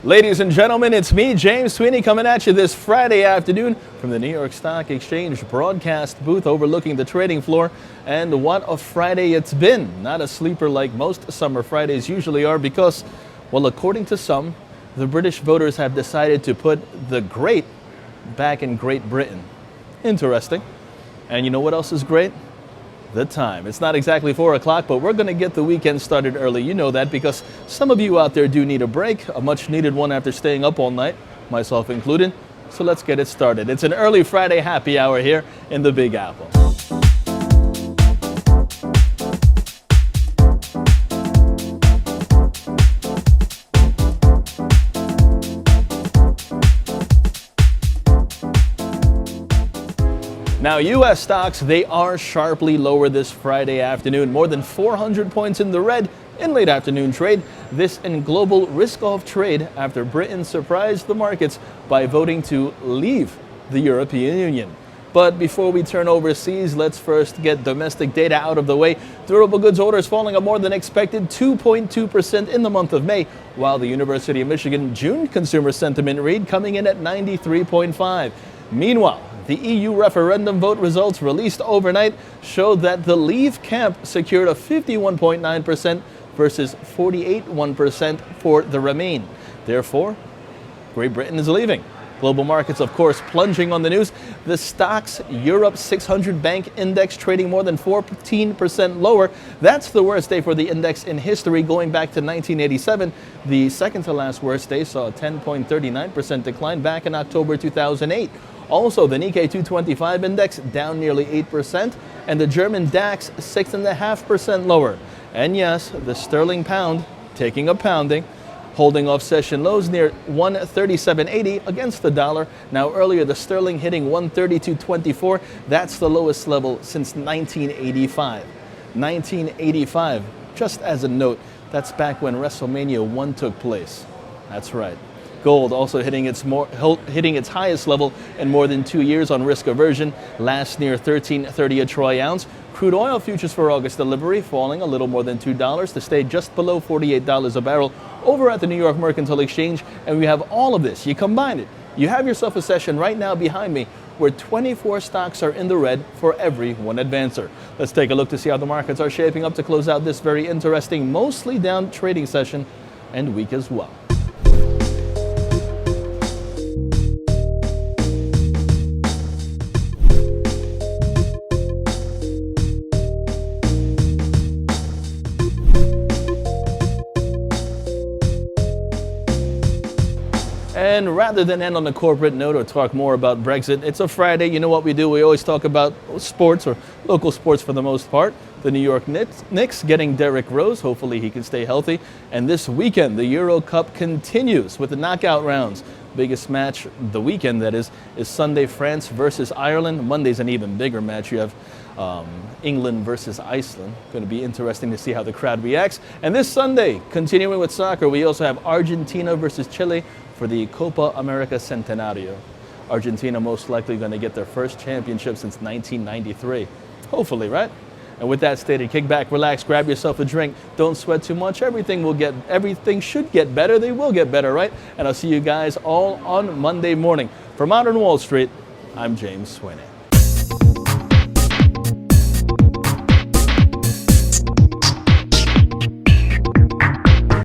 Ladies and gentlemen, it's me, James Sweeney, coming at you this Friday afternoon from the New York Stock Exchange broadcast booth overlooking the trading floor. And what a Friday it's been. Not a sleeper like most summer Fridays usually are because, well, according to some, the British voters have decided to put the great back in Great Britain. Interesting. And you know what else is great? The time. It's not exactly 4 o'clock, but we're going to get the weekend started early. You know that because some of you out there do need a break, a much needed one after staying up all night, myself included. So let's get it started. It's an early Friday happy hour here in the Big Apple. Now, U.S. stocks, they are sharply lower this Friday afternoon, more than 400 points in the red in late afternoon trade. This in global risk-off trade after Britain surprised the markets by voting to leave the European Union. But before we turn overseas, let's first get domestic data out of the way. Durable goods orders falling a more than expected 2.2% in the month of May, while the University of Michigan June consumer sentiment read coming in at 93.5. Meanwhile, the EU referendum vote results released overnight showed that the Leave camp secured a 51.9% versus 48.1% for the Remain. Therefore, Great Britain is leaving. Global markets, of course, plunging on the news. The Stoxx Europe 600 Bank Index trading more than 14% lower. That's the worst day for the index in history going back to 1987. The second to last worst day saw a 10.39% decline back in October 2008. Also, the Nikkei 225 index down nearly 8%, and the German DAX 6.5% lower. And yes, the sterling pound taking a pounding, holding off session lows near 137.80 against the dollar. Now earlier, the sterling hitting 132.24. That's the lowest level since 1985. 1985, just as a note, that's back when WrestleMania 1 took place. That's right. Gold also hitting its highest level in more than 2 years on risk aversion, last near $13.30 a troy ounce. Crude oil futures for August delivery falling a little more than $2 to stay just below $48 a barrel over at the New York Mercantile Exchange. And we have all of this. You combine it. You have yourself a session right now behind me where 24 stocks are in the red for every one advancer. Let's take a look to see how the markets are shaping up to close out this very interesting, mostly down trading session and week as well. And rather than end on a corporate note or talk more about Brexit, it's a Friday. You know what we do? We always talk about sports, or local sports for the most part. The New York Knicks getting Derrick Rose. Hopefully he can stay healthy. And this weekend, the Euro Cup continues with the knockout rounds. Biggest match the weekend, that is Sunday, France versus Ireland. Monday's an even bigger match. You have England versus Iceland. Going to be interesting to see how the crowd reacts. And this Sunday, continuing with soccer, we also have Argentina versus Chile for the Copa America Centenario. Argentina most likely going to get their first championship since 1993. Hopefully, right? And with that stated, kick back, relax, grab yourself a drink. Don't sweat too much. Everything should get better. They will get better, right? And I'll see you guys all on Monday morning. For Modern Wall Street, I'm James Sweeney.